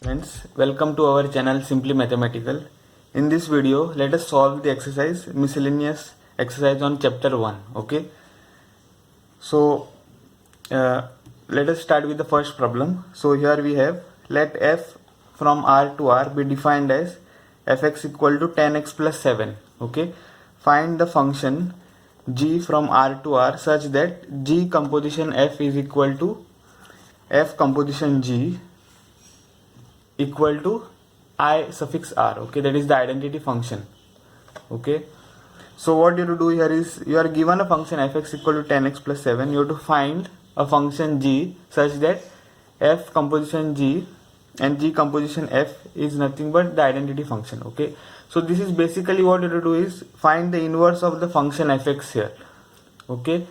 friends, welcome to our channel Simply Mathematical. In this video, let us solve the exercise miscellaneous exercise on chapter 1. Okay, so let us start with the first problem. So here we have, let f from r to r be defined as fx equal to 10x plus 7. Okay, find the function g from r to r such that g composition f is equal to f composition g equal to I suffix r. Okay, that is the identity function. Okay, so what you have to do here is, you are given a function fx equal to 10x plus 7. You have to find a function g such that f composition g and g composition f is nothing but the identity function. Okay, so this is basically what you have to do is find the inverse of the function fx here. Okay,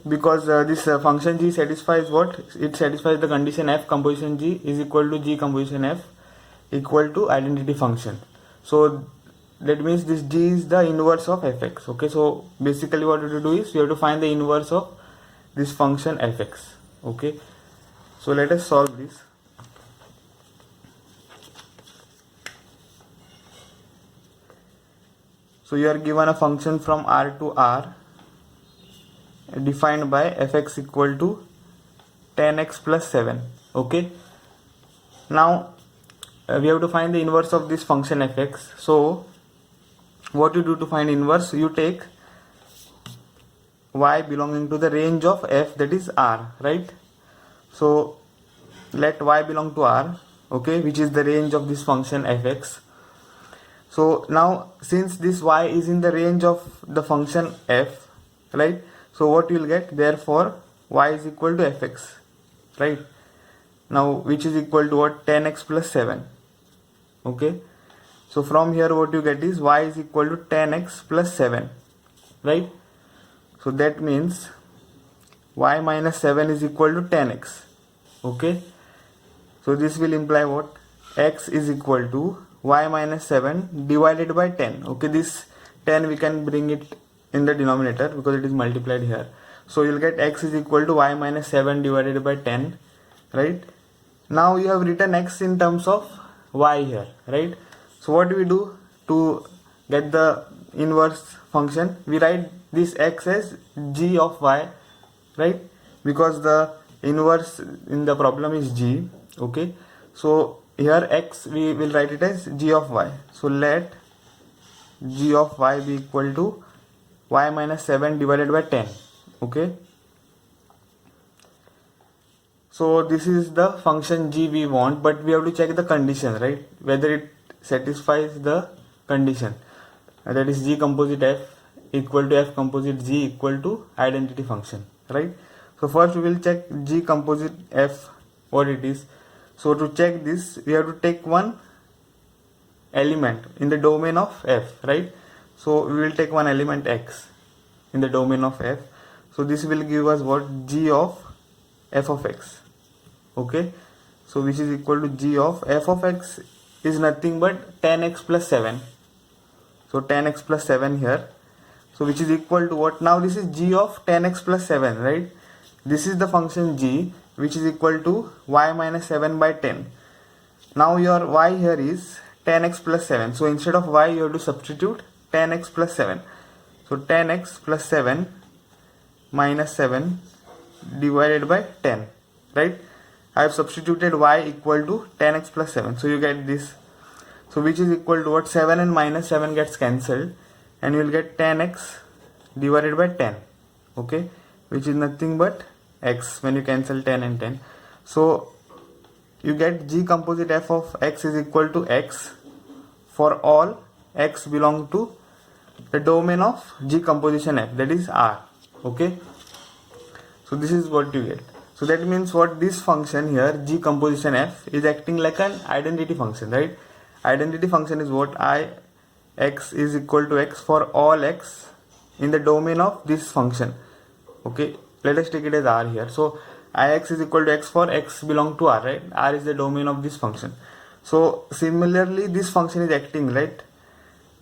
because this function g satisfies what? It satisfies the condition f composition g is equal to g composition f equal to identity function. So that means this g is the inverse of fx. Okay, so basically what you have to do is, you have to find the inverse of this function fx. Okay, so let us solve this. So you are given a function from r to r defined by fx equal to 10x plus 7. Okay, now we have to find the inverse of this function fx. So what you do to find inverse, you take y belonging to the range of f, that is r, right? So let y belong to r, okay, which is the range of this function fx. So now since this y is in the range of the function f, right, so what you will get, therefore y is equal to fx, right? Now which is equal to what? 10x plus 7. Okay, so from here what you get is y is equal to 10x plus 7, right? So that means y minus 7 is equal to 10x. Okay, so this will imply what? X is equal to y minus 7 divided by 10. Okay, this 10 we can bring it in the denominator because it is multiplied here. So you'll get x is equal to y minus 7 divided by 10, right? Now you have written x in terms of y here, right? So what do we do to get the inverse function? We write this x as g of y, right? Because the inverse in the problem is g. Okay, so here x we will write it as g of y. So let g of y be equal to y minus 7 divided by 10. Okay, so this is the function g we want, but we have to check the condition, right? Whether it satisfies the condition, that is g composite f equal to f composite g equal to identity function, right? So first we will check g composite f, what it is. So to check this, we have to take one element in the domain of f, right? So we will take one element x in the domain of f. So this will give us what? G of f of x. Okay, so which is equal to g of f of x is nothing but 10x plus 7. So 10x plus 7 here. So which is equal to what? Now this is g of 10x plus 7, right? This is the function g, which is equal to y minus 7 by 10. Now your y here is 10x plus 7. So instead of y you have to substitute 10x plus 7. So 10x plus 7 minus 7 divided by 10, right? I have substituted y equal to 10x plus 7. So you get this. So which is equal to what? 7 and minus 7 gets cancelled and you will get 10x divided by 10. Okay, which is nothing but x when you cancel 10 and 10. So you get g composite f of x is equal to x for all x belong to the domain of g composition f, that is r. Okay, so this is what you get. So that means what? This function here, g composition f, is acting like an identity function, right? Identity function is what? I x is equal to x for all x in the domain of this function. Okay, let us take it as r here. So ix is equal to x for x belong to r, right? R is the domain of this function. So similarly this function is acting, right?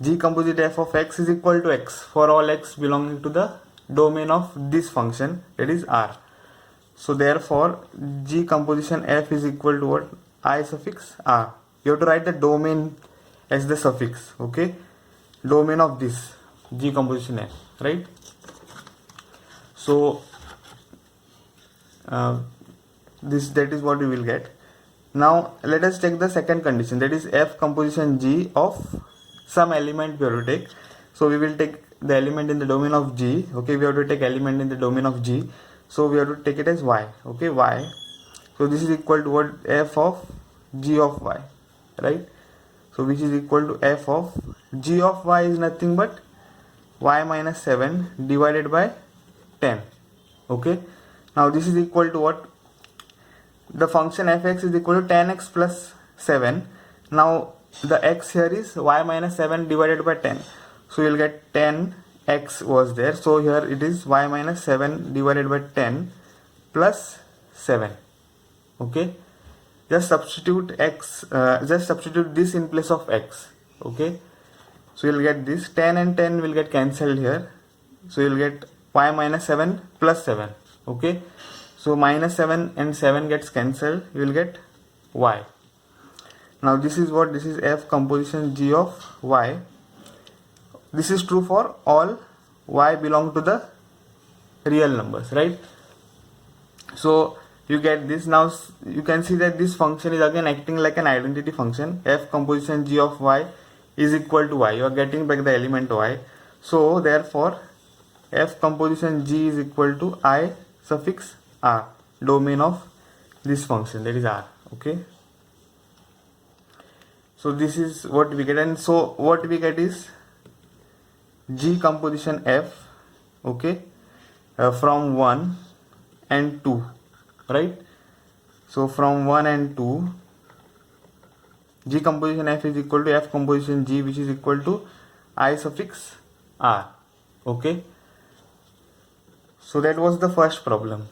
G composite f of x is equal to x for all x belonging to the domain of this function, that is r. So therefore G composition F is equal to what? I suffix R. You have to write the domain as the suffix, okay? Domain of this G composition F, right? So that is what we will get. Now let us take the second condition, that is F composition G of some element we have to take. So we will take the element in the domain of G, okay? We have to take element in the domain of G, so we have to take it as Y, okay? Y. So this is equal to what? F of G of Y, right? So which is equal to F of G of Y is nothing but Y minus 7 divided by 10, okay? Now this is equal to what? The function fx is equal to 10x plus 7. Now the x here is y minus 7 divided by 10. So you will get 10x was there. So here it is y minus 7 divided by 10 plus 7. Okay. Just substitute x. Just substitute this in place of x. Okay. So you will get this 10 and 10 will get cancelled here. So you will get y minus 7 plus 7. Okay. So minus 7 and 7 gets cancelled, you will get y. Now this is what? This is F composition G of y. This is true for all y belong to the real numbers, right? So you get this. Now you can see that this function is again acting like an identity function. F composition G of y is equal to y. You are getting back the element y. So therefore F composition G is equal to I suffix R, domain of this function, that is R, okay? So this is what we get, and so what we get is G composition F, okay, from 1 and 2, right? So from 1 and 2, G composition F is equal to F composition G, which is equal to I suffix R, okay? So that was the first problem,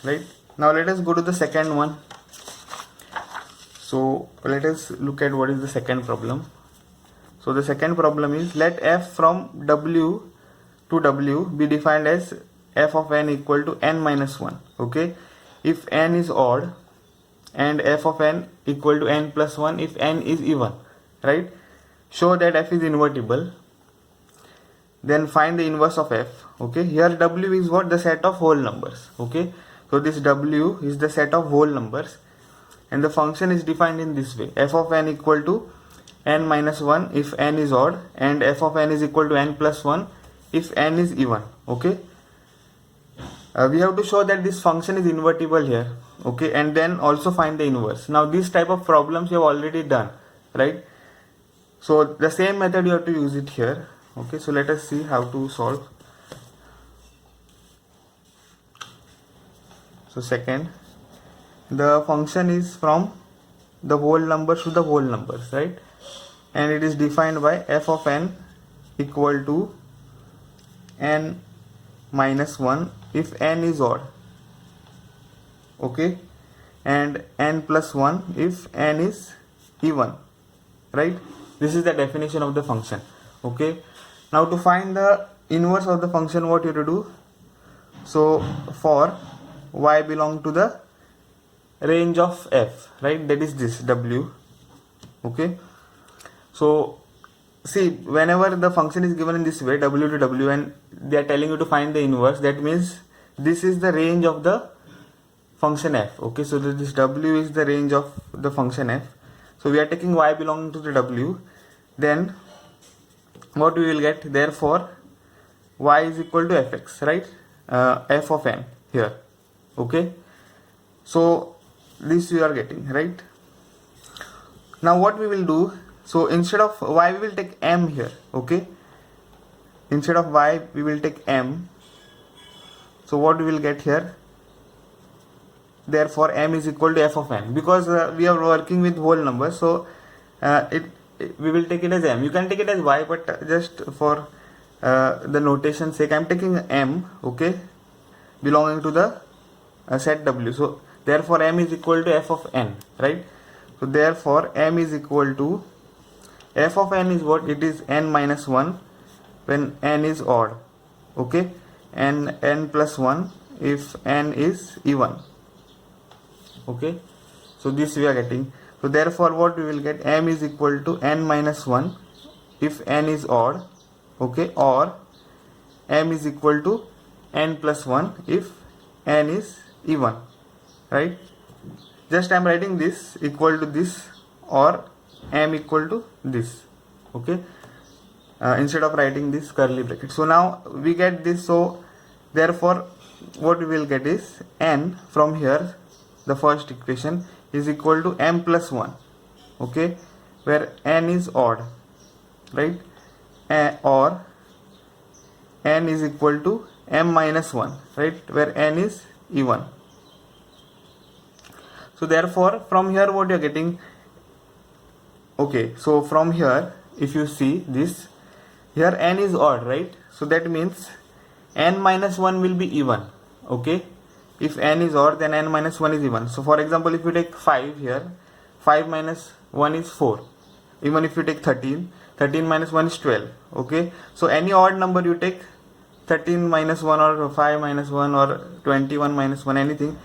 right? Now let us go to the second one. So let us look at what is the second problem. So the second problem is, let f from W to W be defined as f of n equal to n minus 1, okay? If n is odd, and f of n equal to n plus 1 if n is even, right? Show that f is invertible. Then find the inverse of f, okay? Here W is what? The set of whole numbers, okay? So this W is the set of whole numbers, and the function is defined in this way: f of n equal to n minus 1 if n is odd, and f of n is equal to n plus 1 if n is even, okay? We have to show that this function is invertible here, okay? And then also find the inverse. Now this type of problems you have already done, right? So the same method you have to use it here, okay? So let us see how to solve. So second, the function is from the whole numbers to the whole numbers, right? And it is defined by f of n equal to n minus 1 if n is odd, okay? And n plus 1 if n is even, right? This is the definition of the function, okay? Now to find the inverse of the function, what you have to do? So for y belong to the range of f, right? That is this W, okay? So see, whenever the function is given in this way, W to W, and they are telling you to find the inverse, that means this is the range of the function f, okay? So this W is the range of the function f. So we are taking y belonging to the W, then what we will get? Therefore y is equal to fx, right? F of n here, okay? So this you are getting, right? Now what we will do? So instead of y we will take m here, okay? Instead of y we will take m. So what we will get here? Therefore m is equal to f of n, because we are working with whole numbers, so we will take it as m. You can take it as y, but just for the notation sake I am taking m, okay, belonging to the set W. So therefore m is equal to f of n, right? So therefore m is equal to f of n is what? It is n minus 1 when n is odd, okay, and n plus 1 if n is even. Okay, so this we are getting. So therefore what we will get, m is equal to n minus 1 if n is odd, okay, or m is equal to n plus 1 if n is even, right? Just I am writing this equal to this or m equal to this, okay, instead of writing this curly bracket. So now we get this. So therefore what we will get is n from here, the first equation, is equal to m plus 1, okay, where n is odd, right, or n is equal to m minus 1, right, where n is even. So therefore from here what you are getting, okay, so from here if you see this, here n is odd, right, so that means n minus 1 will be even, okay. If n is odd, then n minus 1 is even. So for example, if you take 5 here, 5 minus 1 is 4. Even if you take 13, 13 minus 1 is 12, okay. So any odd number you take, 13 minus 1 or 5 minus 1 or 21 minus 1, anything,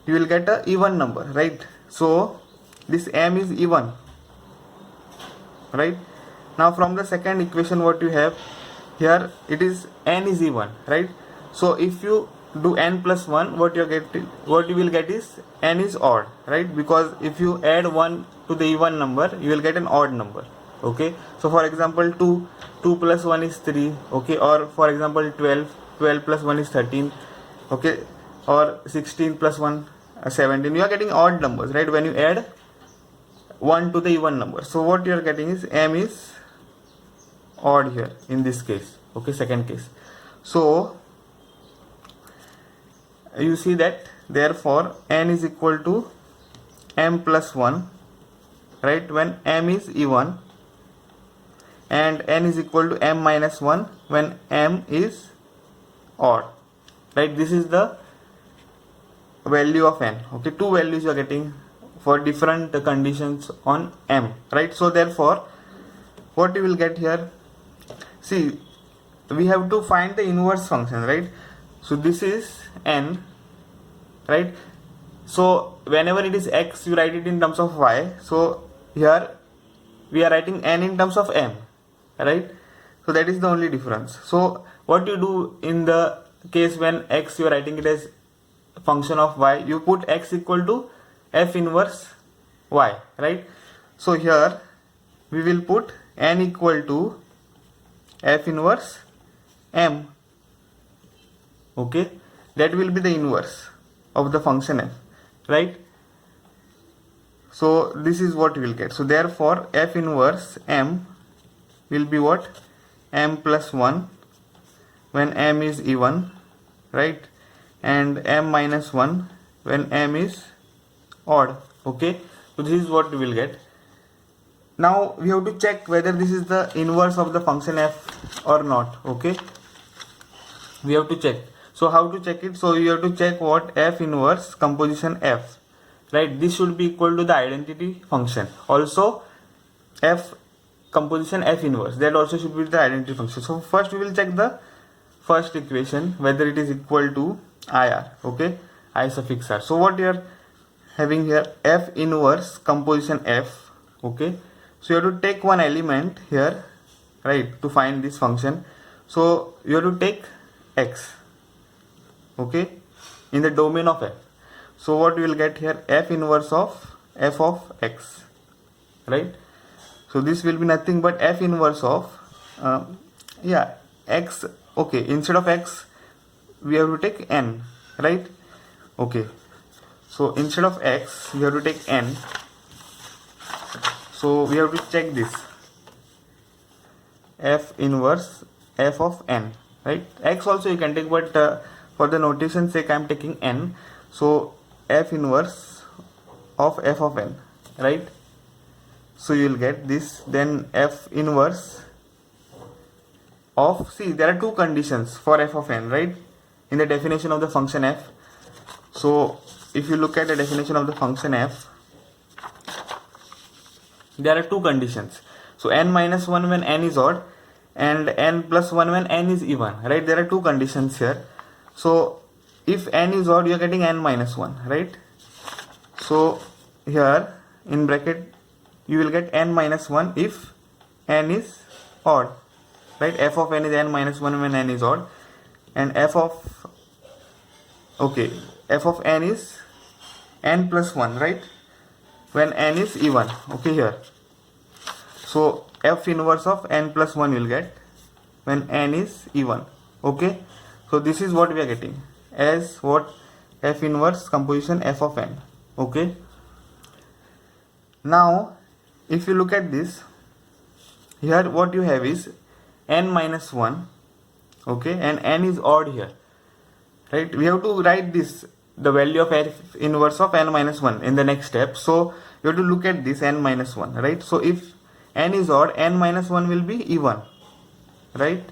you will get a even number, right. So this m is even, right. Now from the second equation what you have here, it is n is even, right. So if you do n plus 1, what you will get is n is odd, right, because if you add 1 to the even number, you will get an odd number, okay. So for example 2 plus 1 is 3, okay, or for example 12 plus 1 is 13, okay, or 16 plus 1 17. You are getting odd numbers, right, when you add 1 to the even number. So what you are getting is m is odd here in this case, okay, second case. So you see that therefore n is equal to m plus 1, right, when m is even, and n is equal to m minus 1 when m is odd, right. This is the value of n, okay. Two values you are getting for different conditions on m, right. So therefore what you will get here, see, we have to find the inverse function, right. So this is n, right. So whenever it is x, you write it in terms of y. So here we are writing n in terms of m, right. So that is the only difference. So what you do in the case when x, you are writing it as function of y, you put x equal to f inverse y, right. So here we will put n equal to f inverse m, okay. That will be the inverse of the function f, right. So this is what we will get. So therefore f inverse m will be what, m plus 1 when m is even, right, and m minus 1 when m is odd, okay. So this is what we will get. Now we have to check whether this is the inverse of the function f or not, okay. We have to check. So how to check it? So you have to check what, f inverse composition f, right. This should be equal to the identity function. Also f composition f inverse, that also should be the identity function. So first we will check the first equation whether it is equal to IR, okay, I suffix r. So what you are having here, f inverse composition f, okay. So you have to take one element here, right, to find this function. So you have to take x, okay, in the domain of f. So what we will get here, f inverse of f of x, right. So this will be nothing but f inverse of x, okay. Instead of x we have to take n, right, okay. So instead of x we have to take n. So we have to check this f inverse f of n, right. X also you can take, but for the notation sake I am taking n. So f inverse of f of n, right. So you will get this. Then f inverse of, see, there are two conditions for f of n, right, in the definition of the function f. So if you look at the definition of the function f, there are two conditions. So n minus 1 when n is odd and n plus 1 when n is even, right. There are two conditions here. So if n is odd, you are getting n minus 1, right? So here in bracket you will get n minus 1 if n is odd, right? F of n is n minus 1 when n is odd, and f of n is n plus 1, right, when n is even. Okay, here, so f inverse of n plus 1 will get when n is even. Okay, so this is what we are getting as what? F inverse composition f of n. Okay, now if you look at this, here what you have is n minus 1, okay, and n is odd here, right? We have to write this, the value of f inverse of n minus 1 in the next step. So you have to look at this n minus 1, right? So if n is odd, n minus 1 will be even, right?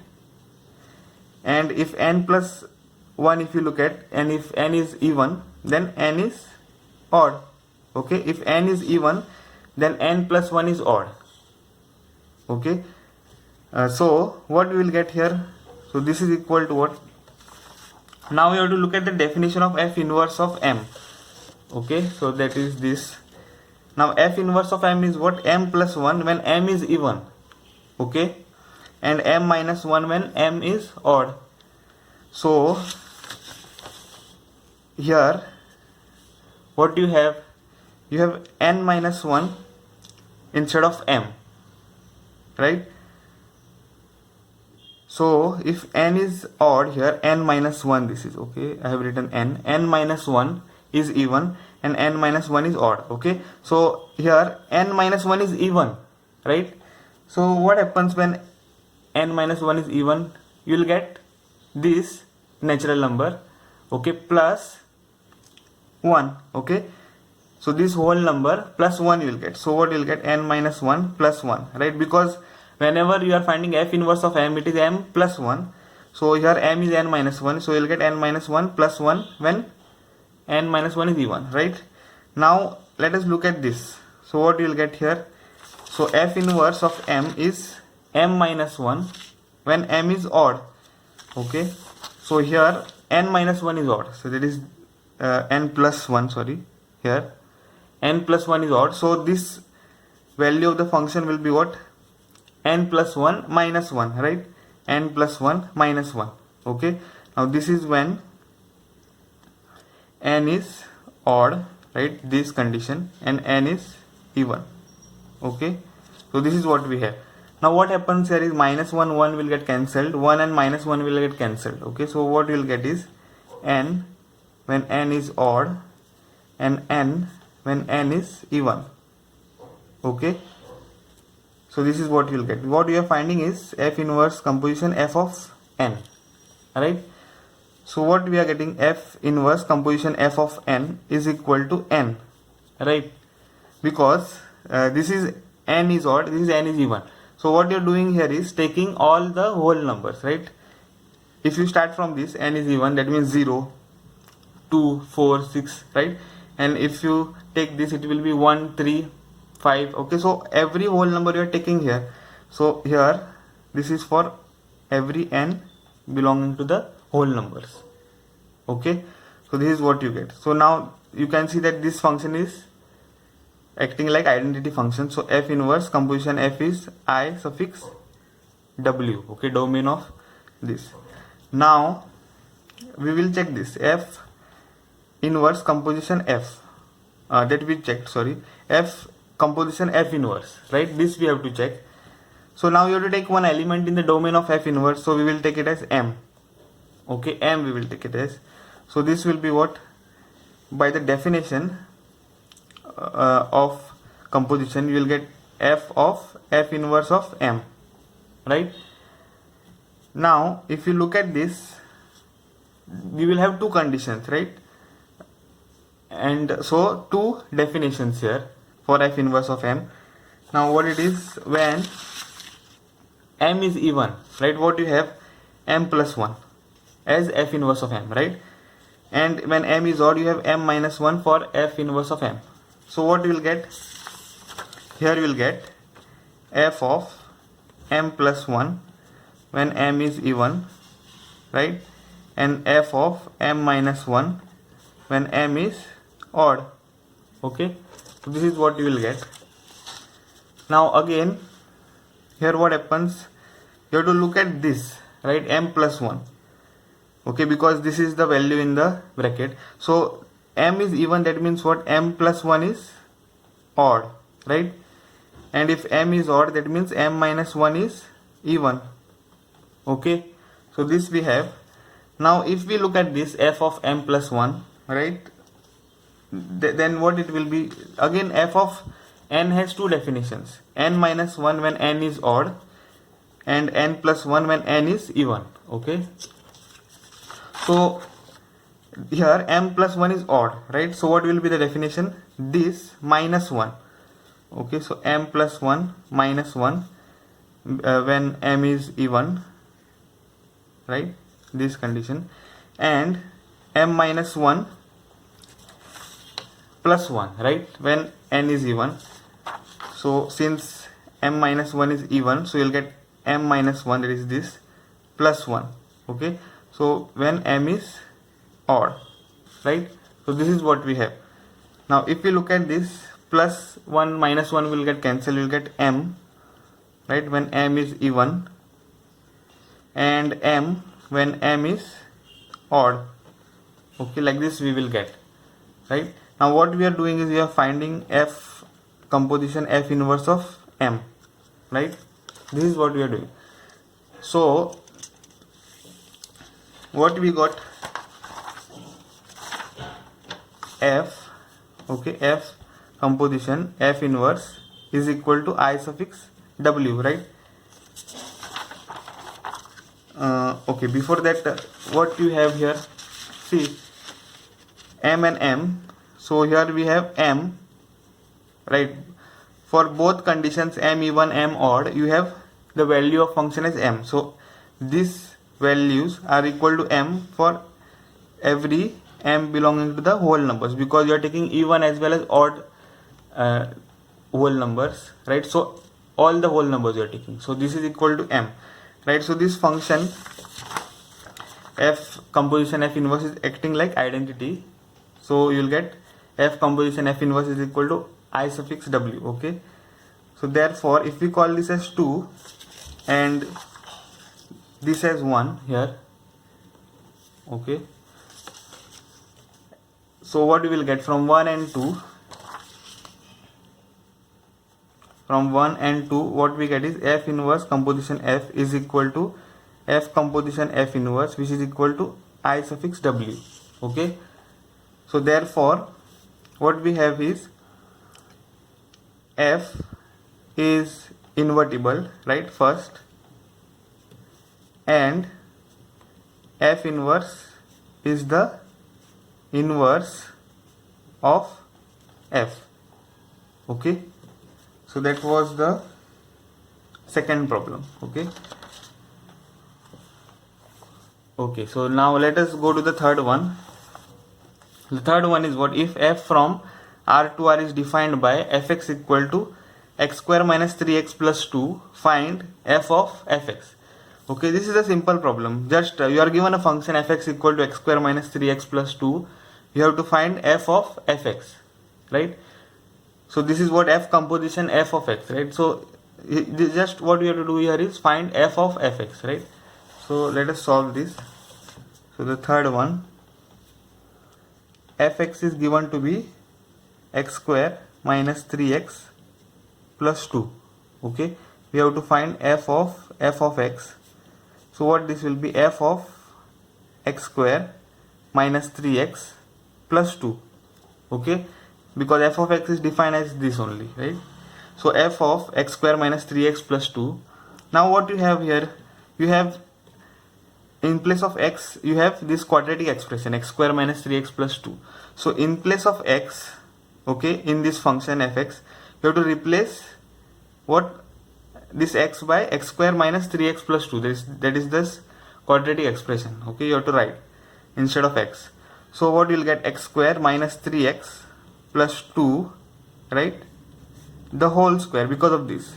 And if n plus 1, if you look at, and if n is even, then n is odd. Okay, if n is even, then n plus 1 is odd. Okay, so what we will get here? So this is equal to what? Now we have to look at the definition of f inverse of m. Okay, so that is this. Now f inverse of m is what? M plus 1 when m is even. Okay, and m minus 1 when m is odd. So here what you have? You have n minus 1 instead of m, right? So if n is odd, here n minus 1, this is okay, I have written n minus 1 is even and n minus 1 is odd. Okay, so here n minus 1 is even, right? So what happens when n minus 1 is even? You will get this natural number, okay, plus 1. Okay, so this whole number plus 1 you will get. So what you will get? N minus 1 plus 1, right? Because whenever you are finding f inverse of m, it is m plus 1. So here m is n minus 1, so you will get n minus 1 plus 1 when n minus 1 is even, right? Now let us look at this. So what you will get here? So f inverse of m is m minus 1 when m is odd. Okay, so here n minus 1 is odd, so that is n plus 1, sorry, here n plus 1 is odd. So this value of the function will be what? N plus 1 minus 1, right? N plus 1 minus 1. Okay, now this is when n is odd, right? This condition, and n is even. Okay, so this is what we have. Now what happens here is minus 1 will get cancelled, 1 and minus 1 will get cancelled. Okay, so what you will get is n when n is odd and n when n is even. Okay, so this is what you will get. What we are finding is f inverse composition f of n, right? So what we are getting, f inverse composition f of n is equal to n, right? Because this is n is odd, this is n is even. So what you are doing here is taking all the whole numbers, right? If you start from this, n is even, that means 0, 2, 4, 6, right? And if you take this, it will be 1, 3, 5. Okay, so every whole number you are taking here. So here this is for every n belonging to the whole numbers. Okay, so this is what you get. So now you can see that this function is acting like identity function. So f inverse composition f is I suffix w. Okay, domain of this. Now we will check this f inverse composition f that we checked, sorry, f composition f inverse, right? This we have to check. So now you have to take one element in the domain of f inverse. So we will take it as m. Okay, m we will take it as. So this will be what? By the definition of composition, you will get f of f inverse of m, right? Now if you look at this, we will have two conditions, right? And so two definitions here for f inverse of m. Now what it is, when m is even, right? What you have? M plus 1 as f inverse of m, right? And when m is odd, you have m minus 1 for f inverse of m. So what you will get? Here you will get f of m plus 1 when m is even, right? and f of m minus 1 when m is odd. Okay, so this is what you will get. Now again, here what happens, you have to look at this, right, m plus 1. Okay, because this is the value in the bracket. So m is even, that means what, m plus 1 is odd, right? And if m is odd, that means m minus 1 is even. Okay, so this we have. Now if we look at this f of m plus 1, right, then what it will be, again f of n has two definitions, n minus 1 when n is odd and n plus 1 when n is even. Okay, so here m plus 1 is odd, right? So what will be the definition? This minus 1. Okay, so m plus 1 minus 1 when m is even, right, this condition, and m minus 1 plus 1, right, when n is even. So since m minus 1 is even, so you'll get m minus 1, that is this, plus 1. Okay, so when m is odd, right? So this is what we have. Now if we look at this, plus 1 minus 1 will get cancelled, you'll get m, right, when m is even, and m when m is odd. Okay, like this we will get, right? Now what we are doing is we are finding f composition, f inverse of m, right? This is what we are doing. So what we got, f, okay, f composition f inverse is equal to I suffix w, right? Okay, before that, what you have here, see, m and m. So here we have m, right? For both conditions, m even, m odd, you have the value of function as m. So these values are equal to m for every m belonging to the whole numbers, because you are taking even as well as odd whole numbers, right? So all the whole numbers you are taking. So this is equal to m, right? So this function f composition f inverse is acting like identity. So you will get f composition f inverse is equal to I suffix w. Okay, so therefore if we call this as 2 and this as 1 here, okay, so what we will get from 1 and 2, from 1 and 2, what we get is f inverse composition f is equal to f composition f inverse, which is equal to I suffix w. Okay, so therefore what we have is f is invertible, right, first, and f inverse is the inverse of f. Okay, so that was the second problem. Okay, so now let us go to the third one. The third one is what, if f from R to R is defined by fx equal to x square minus 3x plus 2, find f of fx. Okay, this is a simple problem. Just you are given a function fx equal to x square minus 3x plus 2. You have to find f of fx, right? So this is what f composition f of x, right? So just what we have to do here is find f of fx, right? So let us solve this. So the third one, fx is given to be x square minus 3x plus 2. Okay, we have to find f of x. So what this will be, f of x square minus 3x plus 2. Okay, because f of x is defined as this only, right? So f of x square minus 3x plus 2. Now what you have here, you have in place of x, you have this quadratic expression x square minus 3x plus 2. So in place of x, okay, in this function fx, you have to replace what, this x by x square minus 3x plus 2. That is this quadratic expression. Okay, you have to write instead of x. So what you will get, x square minus 3x plus 2, right, the whole square because of this.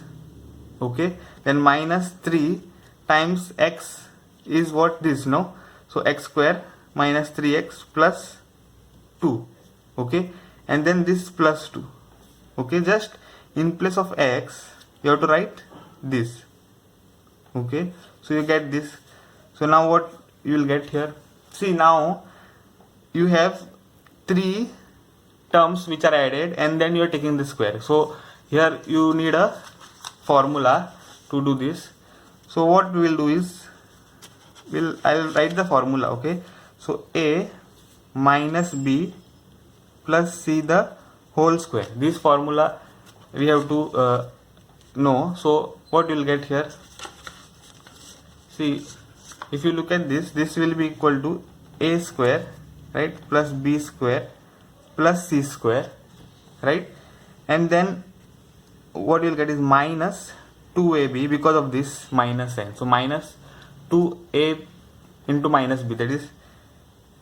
Okay, then minus 3 times x is what, this, no? So x square minus 3x plus 2. Okay, and then this plus 2. Okay, just in place of x you have to write this. Okay, so you get this. So now what you will get here, see, now you have 3 terms which are added and then you are taking the square. So here you need a formula to do this. So what we will do is, I will write the formula. Okay, so a minus b plus c the whole square. This formula we have to know. So what you will get here, see, if you look at this, this will be equal to a square, right, plus b square plus c square, right, and then what you will get is minus 2ab because of this minus sign. So minus 2a into minus b, that is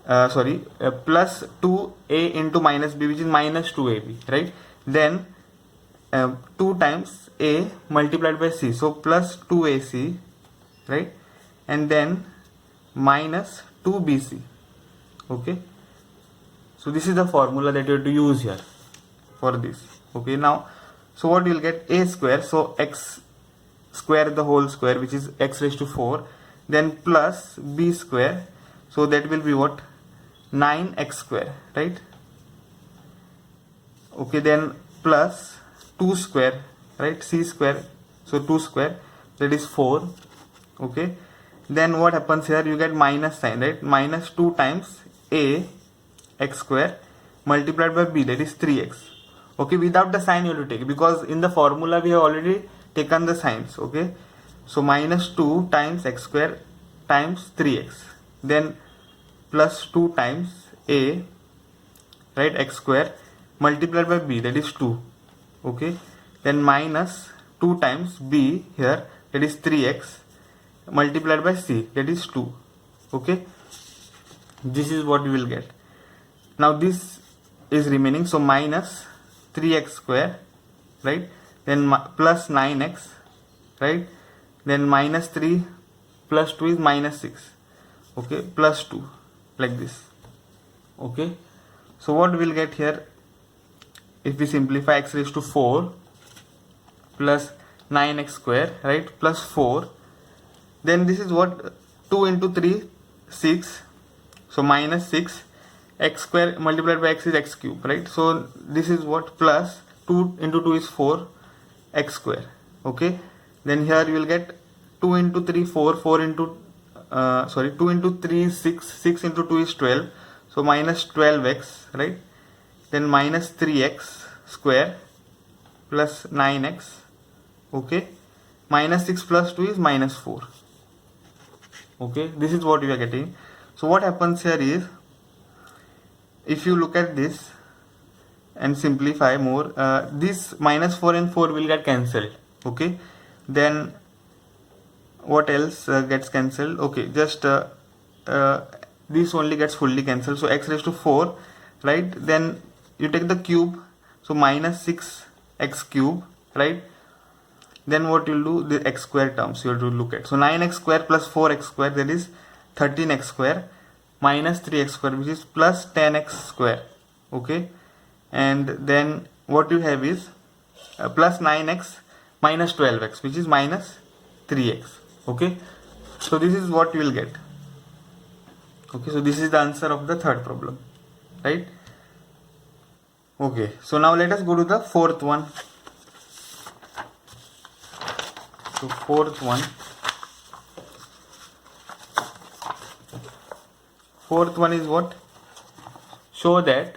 plus 2a into minus b, which is minus 2ab, right, then 2 times a multiplied by c, so plus 2ac, right, and then minus 2bc. Okay, so this is the formula that you have to use here for this. Okay, now so what you will get, a square, so x square the whole square, which is x raised to 4, then plus b square, so that will be what, 9x square, right. Okay, then plus 2 square, right, c square, so 2 square, that is 4. Okay, then what happens here, you get minus sign, right, minus 2 times a x square multiplied by b, that is 3x. Okay, without the sign you have to take, because in the formula we have already taken the signs. Okay, so minus 2 times x square times 3x, then plus 2 times a, right, x square multiplied by b, that is 2. Okay, then minus 2 times b here, that is 3x multiplied by c, that is 2. Okay, this is what we will get. Now this is remaining, so minus 3x square, right, then plus 9x, right, then minus 3 plus 2 is minus 6. Okay, plus 2, like this. Okay, so what we will get here, if we simplify, x raised to 4 plus 9x square, right, plus 4, then this is what, 2 into 3, 6, so minus 6, x square multiplied by x is x cube, right, so this is what, plus 2 into 2 is 4 x square. Okay, then here you will get 2 into 3 4, 4 into 2 into 3 is 6, 6 into 2 is 12, so minus 12x, right, then minus 3x square plus 9x. Okay, minus 6 plus 2 is minus 4. Okay, this is what you are getting. So what happens here is, if you look at this and simplify more, this minus 4 and 4 will get cancelled. Okay, then what else gets cancelled? Okay, just this only gets fully cancelled, so x raised to 4, right, then you take the cube, so minus 6x cube, right, then what you'll do, the x square terms you have to look at, so 9x square plus 4x square, that is 13x square minus 3x square, which is plus 10x square. Okay, and then what you have is plus 9x minus 12x, which is minus 3x. Okay, so this is what you will get. Okay, so this is the answer of the third problem, right. Okay, so now let us go to the fourth one. So fourth one is what? Show that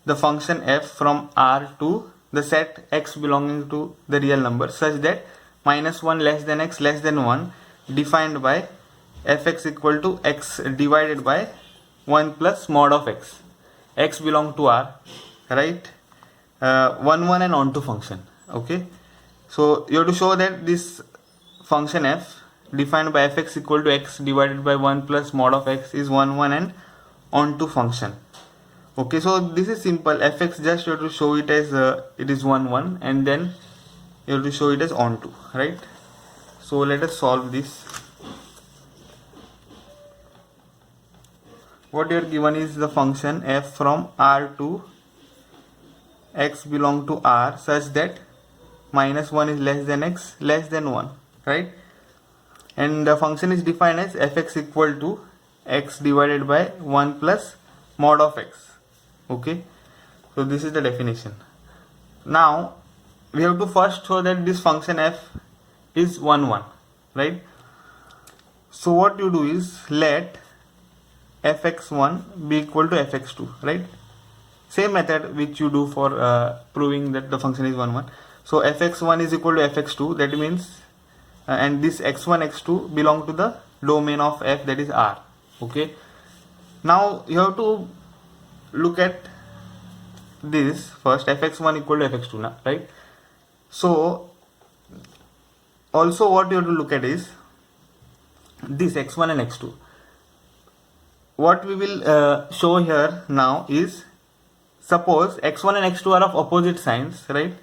the function f from R to the set x belonging to the real number such that minus 1 less than x less than 1 defined by fx equal to x divided by 1 plus mod of x. X belong to R, right? 1 1 and onto function. Okay, so you have to show that this function f defined by fx equal to x divided by 1 plus mod of x is 1 1 and onto function. Okay, so this is simple. Fx, just you have to show it as it is 1 1 and then you have to show it as onto, right? So let us solve this. what you are given is the function f from R to x belong to R such that -1 is less than x less than 1, right? And the function is defined as fx equal to x divided by 1 plus mod of x. Okay, so this is the definition. Now we have to first show that this function f is 1 1, right? So what you do is let fx1 be equal to fx2, right? Same method which you do for proving that the function is 1 1. So fx1 is equal to fx2, that means and this x1 x2 belong to the domain of f, that is R. Okay, now you have to look at this first, fx1 equal to fx2 now, right? So also what you have to look at is this x1 and x2. What we will show here now is, suppose x1 and x2 are of opposite signs, right?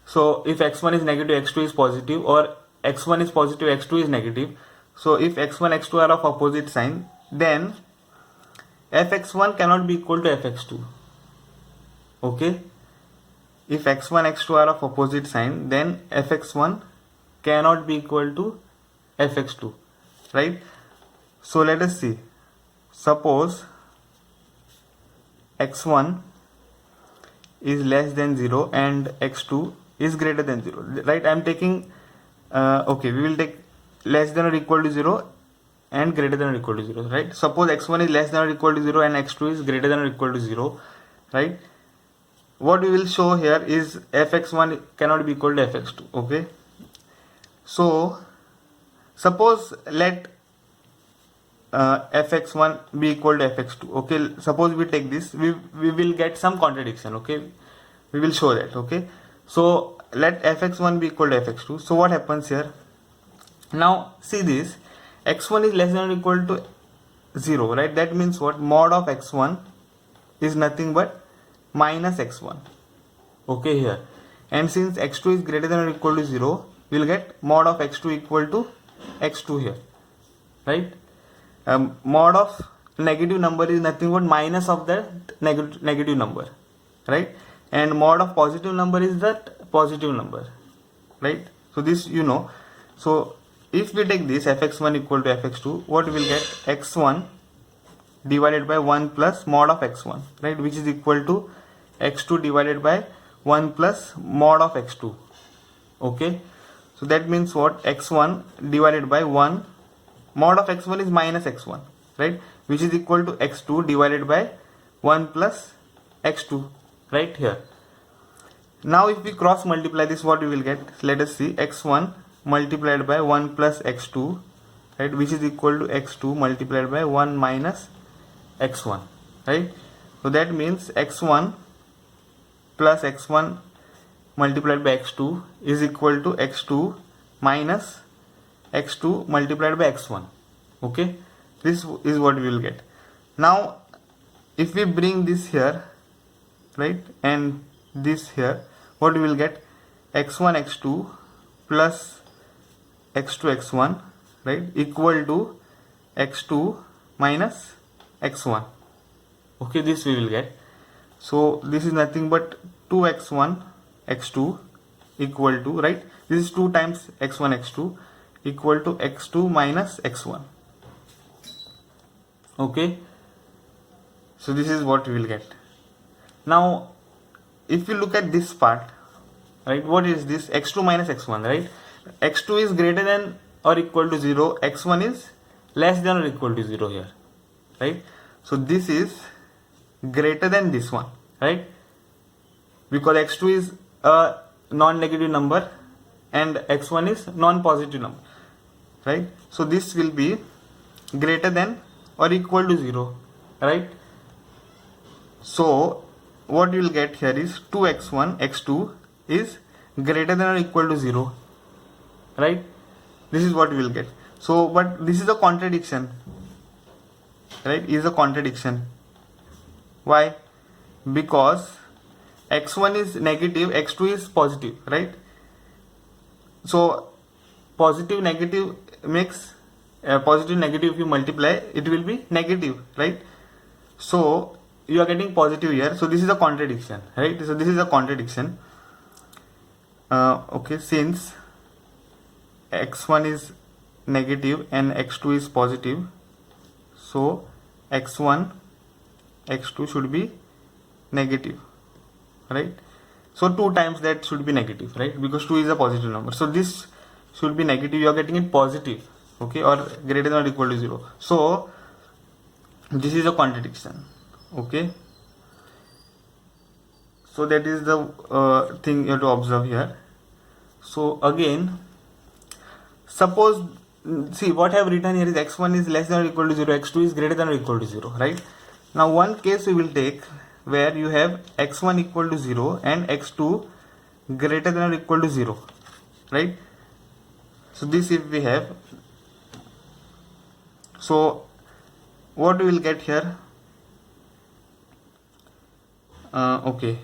So if x1 is negative, x2 is positive, or x1 is positive, x2 is negative. So if x1 x2 are of opposite sign, then fx1 cannot be equal to fx2. Okay, if x1 x2 are of opposite sign, then fx1 cannot be equal to fx2, right? So let us see. Suppose x1 is less than 0 and x2 is greater than 0, right? I am taking okay, we will take less than or equal to 0 and greater than or equal to 0, right? Suppose x1 is less than or equal to 0 and x2 is greater than or equal to 0, right? What we will show here is fx1 cannot be equal to fx2. Okay, so suppose let fx1 be equal to fx2. Okay, suppose we take this, we will get some contradiction. Okay, we will show that. Okay, so let fx1 be equal to fx2. So what happens here? Now see this, x1 is less than or equal to 0, right? That means what? Mod of x1 is nothing but minus x1. Okay, here, and since x2 is greater than or equal to 0, we will get mod of x2 equal to x2 here, right? Mod of negative number is nothing but minus of that negative number, right? And mod of positive number is that positive number, right? So this you know. So if we take this fx1 equal to fx2, what we will get? X1 divided by 1 plus mod of x1, right? Which is equal to x2 divided by 1 plus mod of x2. Okay, so that means what? X1 divided by 1, mod of x1 is minus x1, right? Which is equal to x2 divided by 1 plus x2, right here. Now if we cross multiply this, what we will get? Let us see, x1 multiplied by 1 plus x2, right? Which is equal to x2 multiplied by 1 minus x1, right? So that means x1 plus x1 multiplied by x2 is equal to x2 minus x2 multiplied by x1. Okay, this is what we will get. Now if we bring this here, right, and this here, what we will get? X1 x2 plus x2 x1, right, equal to x2 minus x1. Okay, this we will get. So this is nothing but 2x1 x2 equal to, right, this is 2 times x1 x2 equal to x2 minus x1. Okay, so this is what we will get. Now if you look at this part, right, what is this? X2 minus x1, right? X2 is greater than or equal to 0, x1 is less than or equal to 0 here, right? So this is greater than this one, right? Because x2 is a non-negative number and x1 is non-positive number, right? So this will be greater than or equal to 0, right? So what you will get here is 2x1 x2 is greater than or equal to 0, right? This is what we will get. So but this is a contradiction, right? Is a contradiction. Why? Because x1 is negative, x2 is positive, right? So positive negative makes positive negative, if you multiply it will be negative, right? So you are getting positive here. So this is a contradiction, right? So this is a contradiction. Okay, since x1 is negative and x2 is positive, so x1 x2 should be negative, right? So 2 times that should be negative, right? Because 2 is a positive number, so this should be negative. You are getting it positive, okay, or greater than or equal to 0. So this is a contradiction, okay. So that is the thing you have to observe here. So again, suppose, see what I have written here is x1 is less than or equal to 0, x2 is greater than or equal to 0, right? Now one case we will take where you have x1 equal to 0 and x2 greater than or equal to 0, right? So this if we have, so what we will get here, okay,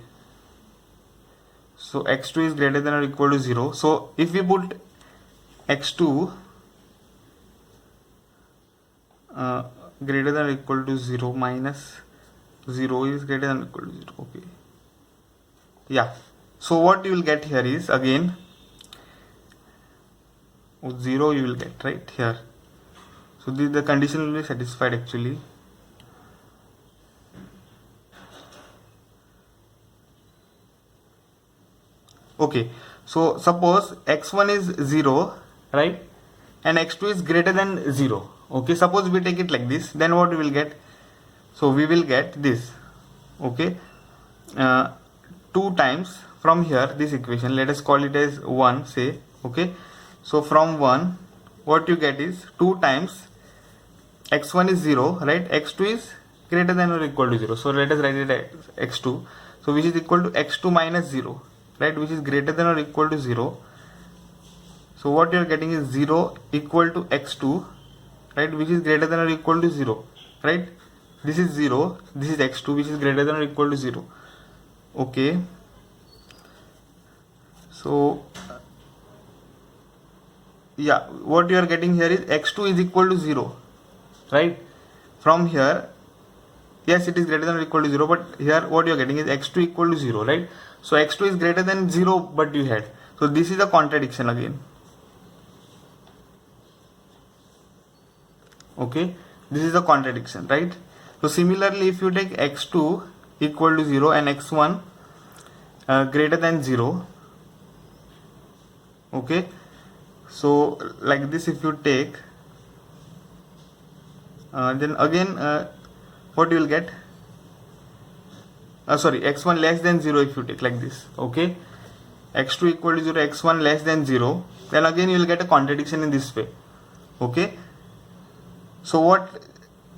so x2 is greater than or equal to 0. So if we put x2 greater than or equal to 0 minus 0 is greater than or equal to 0, okay, yeah. So what you will get here is again 0 you will get right here. So the condition will be satisfied actually. Okay, so suppose x1 is 0, right, and x2 is greater than 0. Okay, suppose we take it like this, then what we will get? So we will get this, okay, 2 times from here this equation, let us call it as 1, say, okay. So from 1 what you get is 2 times x1 is 0, right, x2 is greater than or equal to 0. So let us write it as x2, so which is equal to x2 minus 0, right, which is greater than or equal to 0. So what you are getting is 0 equal to x2, right, which is greater than or equal to 0, right. This is 0, this is x2 which is greater than or equal to 0, okay. So yeah, what you are getting here is x2 is equal to 0, right. From here, yes, it is greater than or equal to 0, but here what you are getting is x2 equal to 0, right. So x2 is greater than 0, but you had, so this is a contradiction again, okay, this is a contradiction, right. So similarly, if you take x2 equal to 0 and x1 greater than 0, okay, so like this if you take, then again what you will get, sorry, x1 less than 0 if you take like this, okay, x2 equal to 0, x1 less than 0, then again you will get a contradiction in this way, okay. So what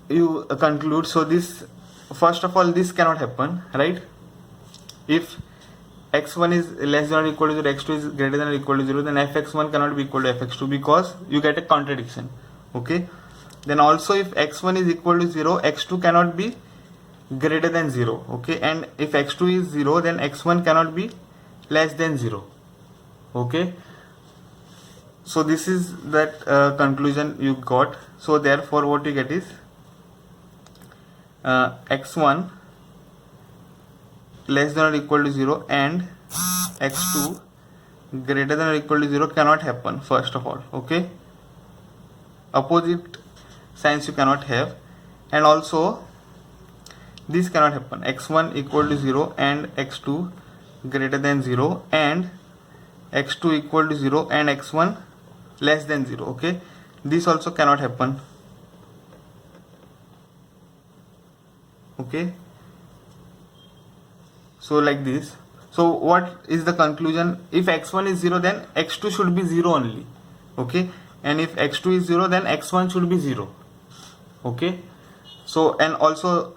you conclude, so this, first of all, this cannot happen, right. If x1 is less than or equal to 0, x2 is greater than or equal to 0, then fx1 cannot be equal to fx2 because you get a contradiction, okay. Then also if x1 is equal to 0, x2 cannot be greater than 0, okay, and if x2 is 0, then x1 cannot be less than 0, okay. So this is that conclusion you got. So therefore what you get is x1 less than or equal to 0 and x2 greater than or equal to 0 cannot happen, first of all, okay. Opposite signs you cannot have, and also this cannot happen, x1 equal to 0 and x2 greater than 0 and x2 equal to 0 and x1 less than 0, okay. This also cannot happen, okay. So like this. So what is the conclusion? If x1 is 0, then x2 should be 0 only, okay, and if x2 is 0, then x1 should be 0, okay. So and also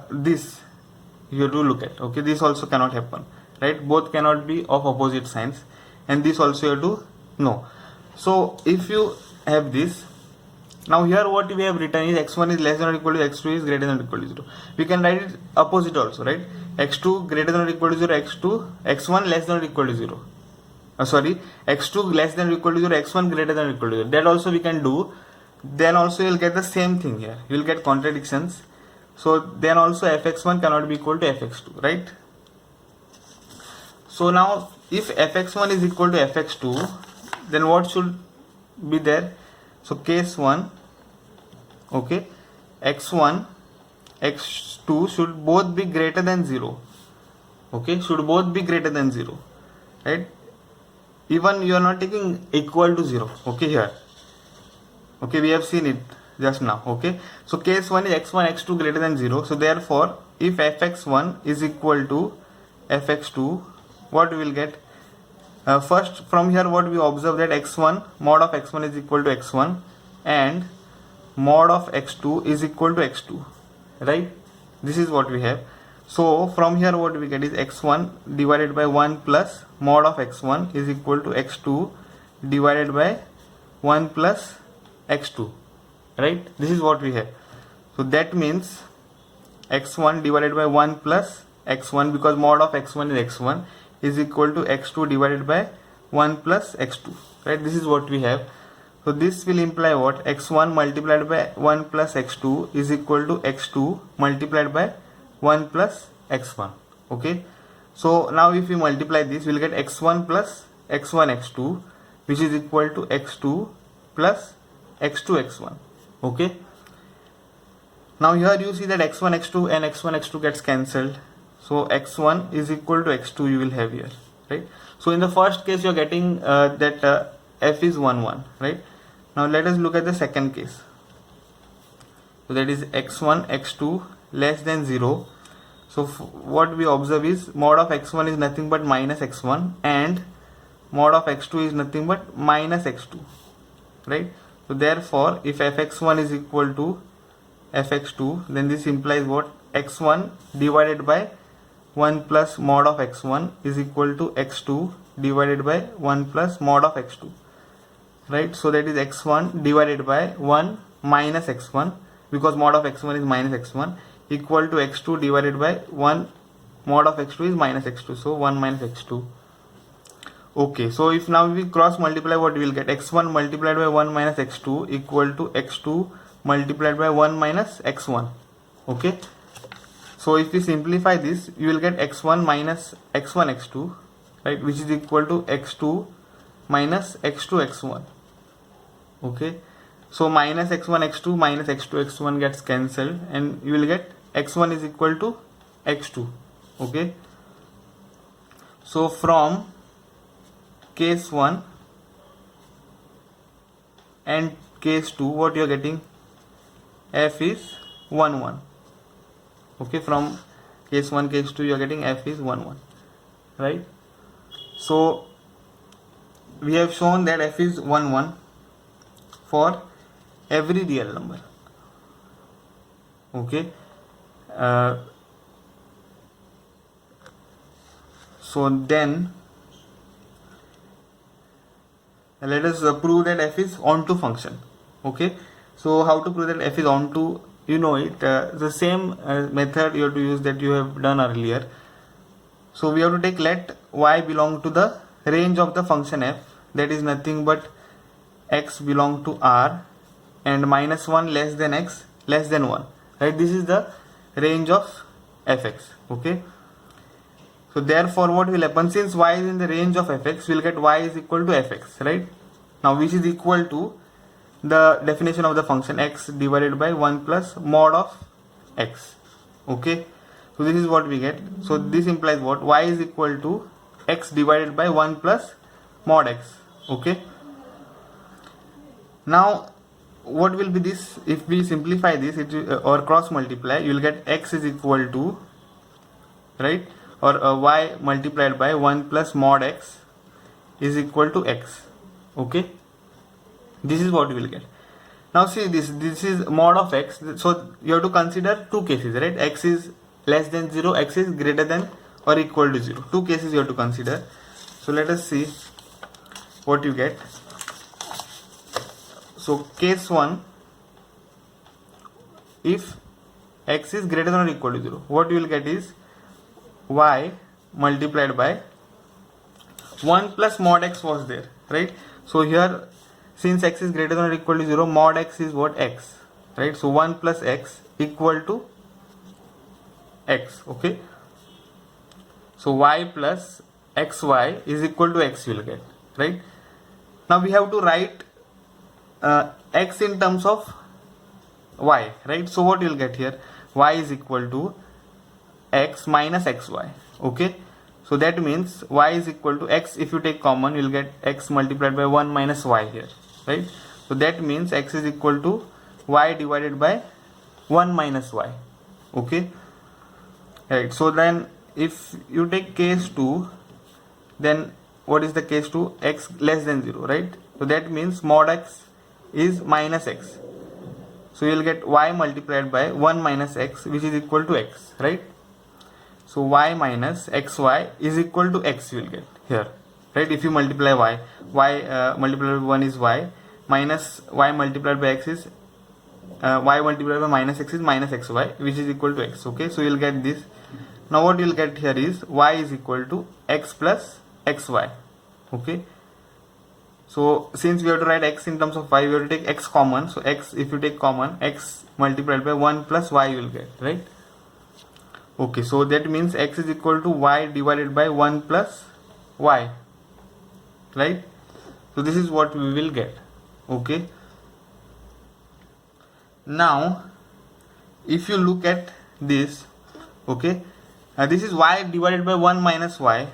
this you have to look at, okay, this also cannot happen, right, both cannot be of opposite signs, and this also you have to know. So if you have this, now here what we have written is x1 is less than or equal to x2 is greater than or equal to 0. We can write it opposite also, right, x2 greater than or equal to 0, x1 less than or equal to 0, sorry, x2 less than or equal to 0, x1 greater than or equal to 0, that also we can do. Then also you will get the same thing here, you will get contradictions, So then also fx1 cannot be equal to fx2, right? So now if fx1 is equal to fx2, then what should be there? So case 1, okay, x1 x2 should both be greater than 0, okay, should both be greater than 0, right? Even you are not taking equal to 0, okay, here, okay, we have seen it just now, okay. So case 1 is x1 x2 greater than 0. So therefore if fx1 is equal to fx2, what we will get? First from here what we observe that x1 mod of x1 is equal to x1 and mod of x2 is equal to x2, right? This is what we have. So from here what we get is x1 divided by 1 plus mod of x1 is equal to x2 divided by 1 plus x2, right? This is what we have. So that means x1 divided by 1 plus x1, because mod of x1 is x1, is equal to x2 divided by 1 plus x2, right? This is what we have. So this will imply what? x1 multiplied by 1 plus x2 is equal to x2 multiplied by 1 plus x1, okay. So now if we multiply this, we will get x1 plus x1 x2, which is equal to x2 plus x2 x1, okay. Now here you see that x1 x2 and x1 x2 gets cancelled, so x1 is equal to x2 you will have here, right? So in the first case you are getting that f is 1 1, right? Now let us look at the second case. So that is x1 x2 less than 0. So what we observe is mod of x1 is nothing but minus x1 and mod of x2 is nothing but minus x2, right? So therefore if fx1 is equal to fx2, then this implies what? x1 divided by 1 plus mod of x1 is equal to x2 divided by 1 plus mod of x2, right? So that is x1 divided by 1 minus x1, because mod of x1 is minus x1, equal to x2 divided by 1 mod of x2 is minus x2, so 1 minus x2. Okay, so if now we cross multiply, what we will get? x1 multiplied by 1 minus x2 equal to x2 multiplied by 1 minus x1, okay. So if we simplify this, you will get x1 minus x1 x2, right, which is equal to x2 minus x2 x1, okay. So minus x1 x2 minus x2 x1 gets cancelled and you will get x1 is equal to x2, okay. So from case 1 and case 2, what you are getting? F is 1 1, okay. From case 1 case 2 you are getting f is 1 1, right? So we have shown that f is 1 1 for every real number, okay. So then let us prove that f is onto function, okay. So how to prove that f is onto? You know it, the same method you have to use that you have done earlier. So we have to take let y belong to the range of the function f, that is nothing but x belong to R and minus 1 less than x less than 1, right? This is the range of fx, okay. So therefore what will happen, since y is in the range of fx, we will get y is equal to fx, right? Now which is equal to the definition of the function x divided by 1 plus mod of x, okay. So this is what we get. So this implies what? Y is equal to x divided by 1 plus mod x, okay. Now what will be this? If we simplify this or cross multiply, you will get x is equal to, right, or y multiplied by 1 plus mod x is equal to x, okay. This is what we will get. Now see this is mod of x, so you have to consider two cases, right? X is less than 0, x is greater than or equal to 0. Two cases you have to consider. So let us see what you get. So case 1, if x is greater than or equal to 0, what you will get is y multiplied by 1 plus mod x was there, right? So here, since x is greater than or equal to 0, mod x is what? X, right? So 1 plus x equal to x. Okay, so y plus xy is equal to x will get, right? Now we have to write x in terms of y, right? So what you'll get here, y is equal to x minus xy. Okay, so that means y is equal to x. If you take common, you'll get x multiplied by 1 minus y here, right? So that means x is equal to y divided by 1 minus y. Okay, right? So then if you take case 2, then what is the case 2? X less than 0, right? So that means mod x is minus x. So you'll get y multiplied by 1 minus x, which is equal to x, right? So y minus xy is equal to x you will get here, right? If you multiply y multiplied by 1 is y, minus y multiplied by x is y multiplied by minus x is minus xy, which is equal to x. Okay, so you'll get this. Now what you'll get here is y is equal to x plus xy. Okay, so since we have to write x in terms of y, we have to take x common. So x, if you take common, x multiplied by 1 plus y you will get, right? Okay, so that means x is equal to y divided by 1 plus y, right? So this is what we will get. Okay, now if you look at this, okay, this is y divided by 1 minus y.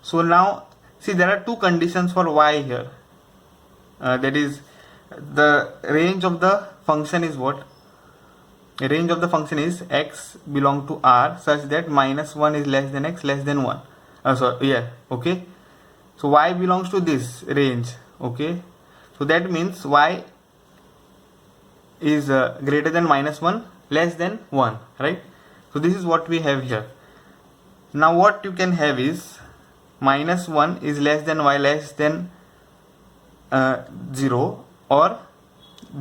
So now see, there are two conditions for y here. That is, the range of the function is what? The range of the function is x belong to R such that minus 1 is less than x less than 1. Okay, so y belongs to this range. Okay, so that means y is greater than minus 1 less than 1, right? So this is what we have here. Now what you can have is minus 1 is less than y less than 0, or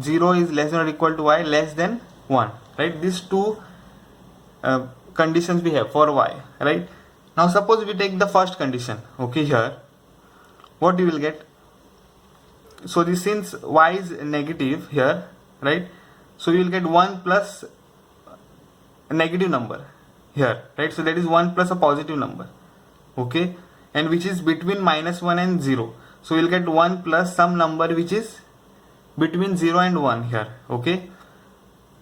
0 is less than or equal to y less than 1, right? These two conditions we have for y, right? Now suppose we take the first condition. Okay, here what you will get, so this, since y is negative here, right, so you will get 1 plus a negative number here, right? So that is 1 plus a positive number. Okay, and which is between minus 1 and 0. So you will get 1 plus some number which is between 0 and 1 here. Okay,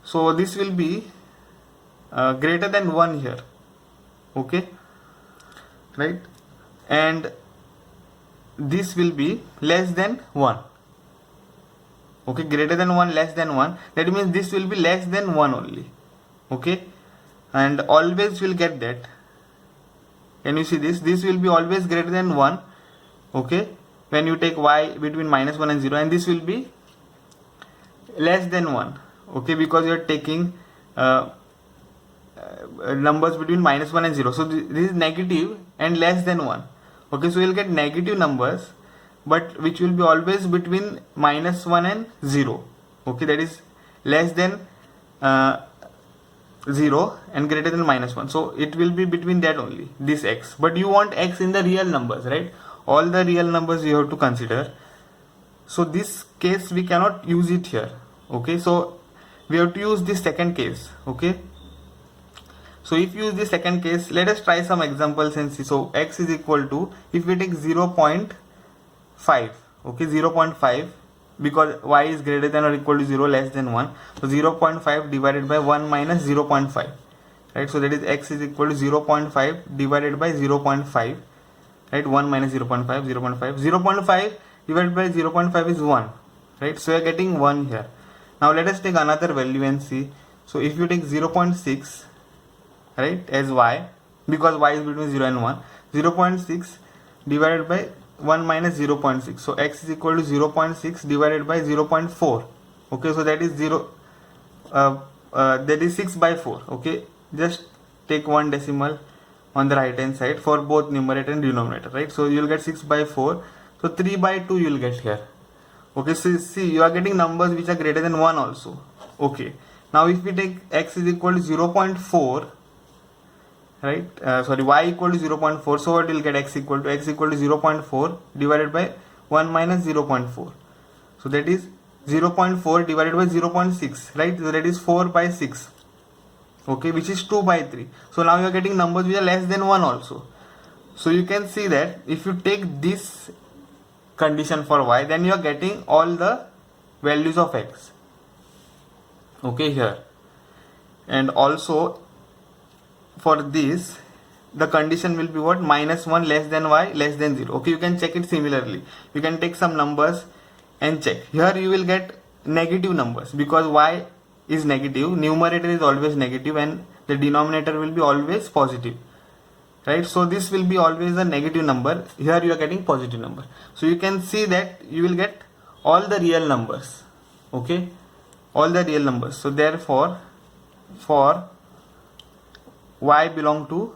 so this will be greater than 1 here. Okay, right, and this will be less than 1. Okay, greater than 1 less than 1, that means this will be less than 1 only. Okay, and always will get that. Can you see this? This will be always greater than 1. Okay, when you take y between minus 1 and 0, and this will be less than 1. Okay, because you are taking numbers between minus 1 and 0. So this is negative and less than 1. Okay, so you will get negative numbers, but which will be always between minus 1 and 0. Okay, that is less than 0 and greater than minus 1. So it will be between that only, this x. But you want x in the real numbers, right? All the real numbers you have to consider. So this case we cannot use it here. Okay, so we have to use this second case. Okay, so if you use the second case, let us try some examples and see. So x is equal to, if we take 0.5, okay, 0.5, because y is greater than or equal to 0 less than 1, so 0.5 divided by 1 minus 0.5, right? So that is x is equal to 0.5 divided by 0.5, right? 1 minus 0.5, 0.5 divided by 0.5 is 1, right? So we are getting 1 here. Now let us take another value and see. So if you take 0.6, right, as y, because y is between 0 and 1, 0.6 divided by 1 minus 0.6, so x is equal to 0.6 divided by 0.4. Okay, so that is 6 by 4. Okay, just take one decimal on the right hand side for both numerator and denominator, right? So you will get 6 by 4, so 3 by 2 you will get here. Okay, so see, you are getting numbers which are greater than 1 also. Okay, now if we take x is equal to 0.4, right, y equal to 0.4, so what will get x equal to 0.4 divided by 1 minus 0.4, so that is 0.4 divided by 0.6, right? So that is 4 by 6. okay, which is 2 by 3. So now you are getting numbers which are less than 1 also. So you can see that if you take this condition for y, then you are getting all the values of x, okay, here. And also for this, the condition will be what? -1 less than y less than 0. Okay, you can check it similarly. You can take some numbers and check. Here you will get negative numbers because y is negative, numerator is always negative and the denominator will be always positive, right? So this will be always a negative number. Here you are getting positive number. So you can see that you will get all the real numbers, okay, all the real numbers. So therefore for y belong to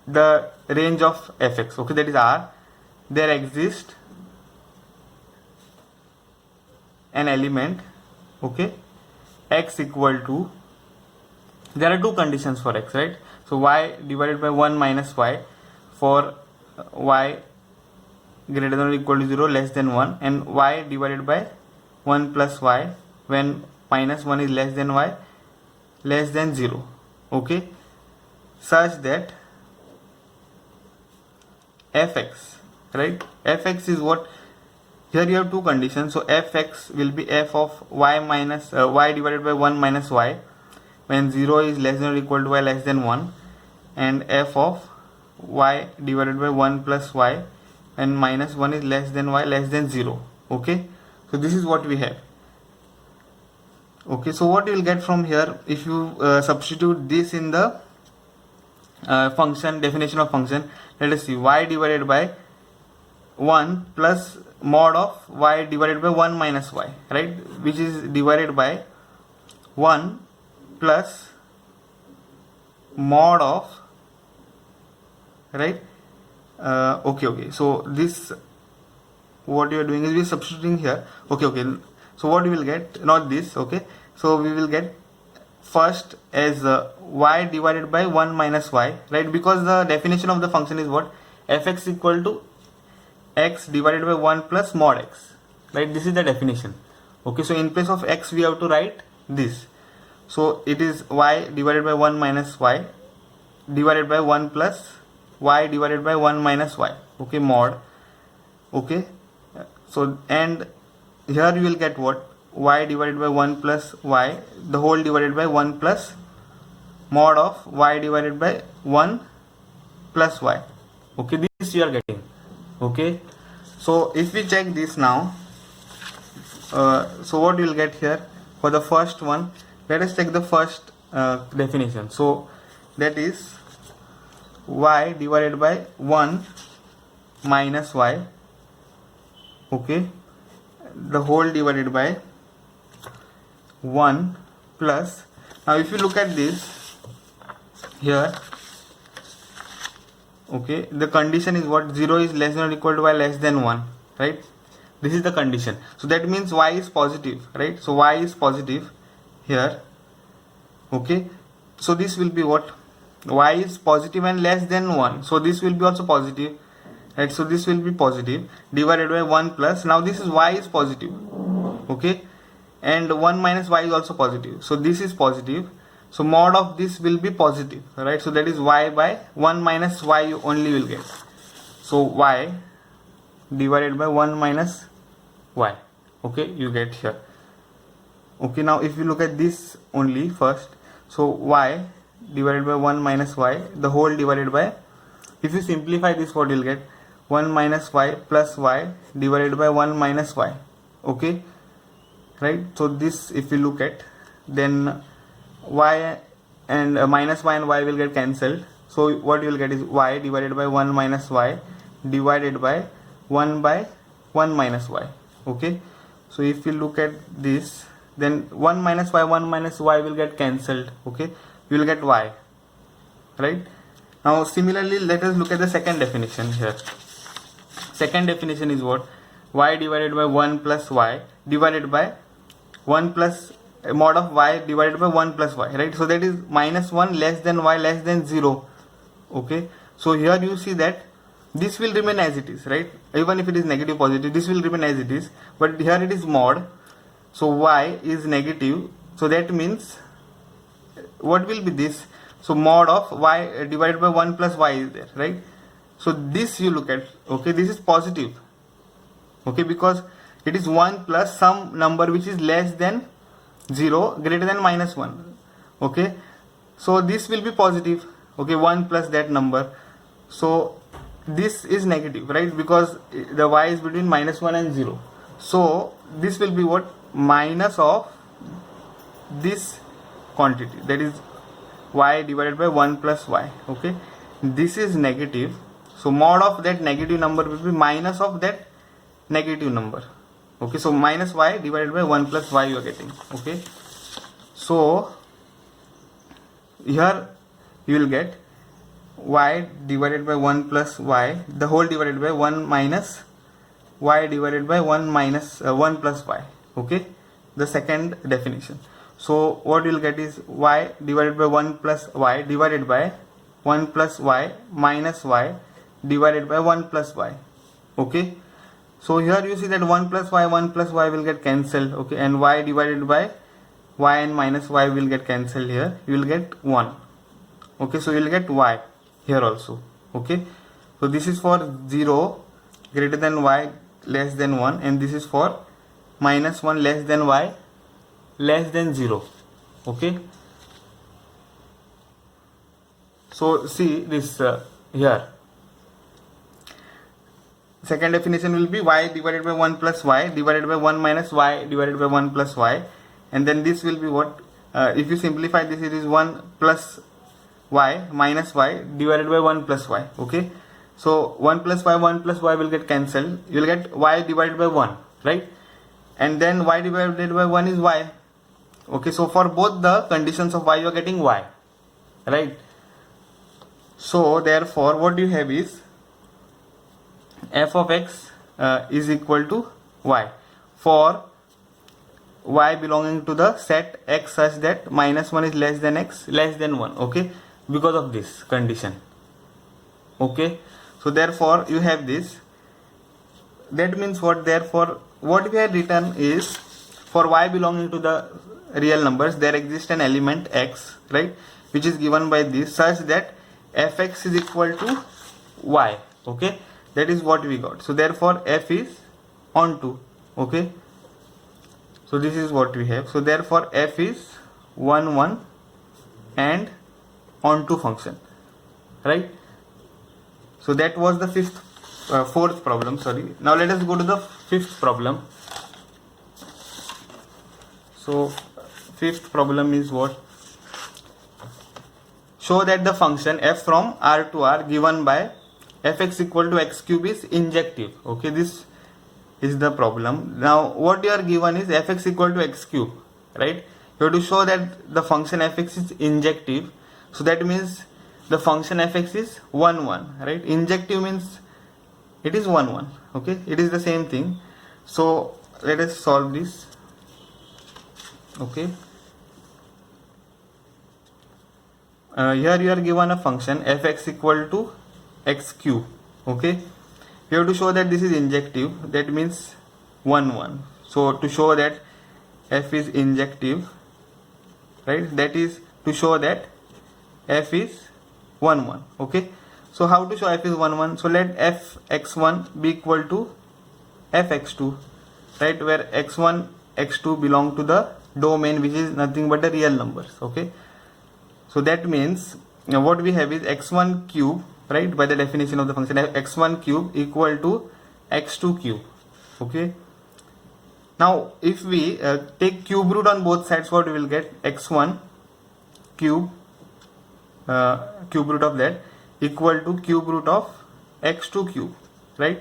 the range of fx, okay, that is R, there exists an element, okay, x equal to, there are two conditions for x, right? So y divided by 1 minus y for y greater than or equal to 0 less than 1, and y divided by 1 plus y when -1 is less than y less than 0, okay, such that fx, right, fx is what, here you have two conditions. So fx will be f of y minus y divided by 1 minus y when 0 is less than or equal to y less than 1, and f of y divided by 1 plus y when -1 is less than y less than 0, okay. So this is what we have, okay. So what you will get from here, if you substitute this in the function, definition of function, let us see, y divided by 1 plus mod of y divided by 1 minus y, right, which is divided by 1 plus mod of, right, okay, so this, what you are doing is we are substituting here, okay. So what we will get, not this, okay, so we will get first as y divided by 1 minus y, right, because the definition of the function is what, fx equal to x divided by 1 plus mod x, right, this is the definition, okay. So in place of x we have to write this, so it is y divided by 1 minus y divided by 1 plus y divided by 1 minus y, okay, mod, okay. So and here you will get what, y divided by 1 plus y the whole divided by 1 plus mod of y divided by 1 plus y, okay, this you are getting, okay. So if we check this now, so what we will get here for the first one, let us check the first definition. So that is y divided by 1 minus y, okay, the whole divided by 1 plus, now if you look at this here, okay, the condition is what, 0 is less than or equal to y less than 1, right, this is the condition. So that means y is positive, right, so y is positive here, okay. So this will be what, y is positive and less than 1, so this will be also positive, right, so this will be positive divided by 1 plus, now this is y is positive, okay, and 1 minus y is also positive, so this is positive, so mod of this will be positive, right, so that is y by 1 minus y you only will get, so y divided by 1 minus y, okay, you get here, okay. Now if you look at this only first, so y divided by 1 minus y the whole divided by, if you simplify this, what you will get, 1 minus y plus y divided by 1 minus y, okay, right. So this if you look at, then y and minus y and y will get cancelled, so what you will get is y divided by 1 minus y divided by 1 minus y, okay. So if you look at this, then 1 minus y will get cancelled, okay, you will get y, right. Now similarly let us look at the second definition here. Second definition is what, y divided by 1 plus y divided by 1 plus mod of y divided by 1 plus y, right, so that is -1 less than y less than 0, okay. So here you see that this will remain as it is, right, even if it is negative positive this will remain as it is, but here it is mod, so y is negative, so that means what will be this? So mod of y divided by 1 plus y is there, right? So this you look at, okay, this is positive, okay, because it is 1 plus some number which is less than 0 greater than minus 1, okay. So this will be positive, okay, 1 plus that number. So this is negative, right, because the y is between minus 1 and 0. So this will be what? Minus of this quantity, that is y divided by 1 plus y, okay. This is negative, so mod of that negative number will be minus of that negative number, okay. So minus y divided by 1 plus y you are getting, okay. So here you will get y divided by 1 plus y, the whole divided by 1 minus y divided by 1 minus 1 plus y, okay, the second definition. So what you will get is y divided by 1 plus y divided by 1 plus y minus y divided by 1 plus y, okay. So here you see that 1 plus y will get cancelled, okay, and y divided by y and minus y will get cancelled here, you will get 1, okay. So you will get y here also, okay. So this is for 0 greater than y less than 1, and this is for minus 1 less than y less than 0, okay. So see this here, second definition will be y divided by 1 plus y divided by 1 minus y divided by 1 plus y, and then this will be what, if you simplify this, it is 1 plus y minus y divided by 1 plus y, okay. So 1 plus y will get cancelled, you will get y divided by 1, right, and then y divided by 1 is y, okay. So for both the conditions of y you are getting y, right. So therefore what you have is f of x is equal to y for y belonging to the set x such that minus 1 is less than x less than 1, okay, because of this condition, okay. So therefore you have this, that means what, therefore what we have written is for y belonging to the real numbers there exists an element x, right, which is given by this such that fx is equal to y, okay. That is what we got. So therefore f is onto, okay. So this is what we have. So therefore f is 1 1 and onto function, right. So that was the fourth problem, sorry. Now let us go to the fifth problem. So fifth problem is what? Show that the function f from R to R given by fx equal to x cube is injective, okay. This is the problem. Now what you are given is fx equal to x cube, right. You have to show that the function fx is injective, so that means the function fx is 1 1, right. Injective means it is 1 1, okay, it is the same thing. So let us solve this, okay. Here you are given a function fx equal to x cube, okay. You have to show that this is injective, that means 1 1. So to show that f is injective, right, that is to show that f is 1 1, okay. So how to show f is 1 1? So let f x1 be equal to f x2, right, where x1 x2 belong to the domain which is nothing but the real numbers, okay. So that means now what we have is x1 cube, right, by the definition of the function x1 cube equal to x2 cube, okay. Now if we take cube root on both sides, what we will get? X1 cube cube root of that equal to cube root of x2 cube, right.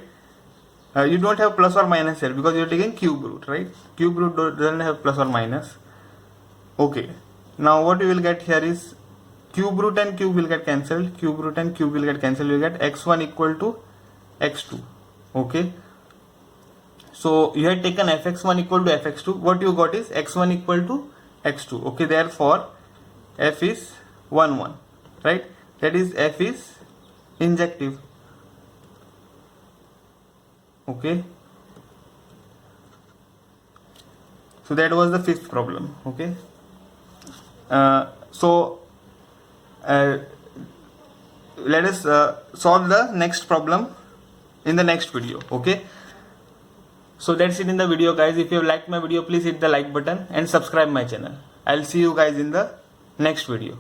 You don't have plus or minus here because you are taking cube root, right. Cube root doesn't have plus or minus, okay. Now what you will get here is cube root and cube will get cancelled, cube root and cube will get cancelled, you get x1 equal to x2, okay. So you had taken fx1 equal to fx2, what you got is x1 equal to x2, okay. Therefore f is 1 1, right, that is f is injective, okay. So that was the fifth problem, okay. So let us solve the next problem in the next video. Okay, so that's it in the video, guys. If you have liked my video, please hit the like button and subscribe my channel. I'll see you guys in the next video.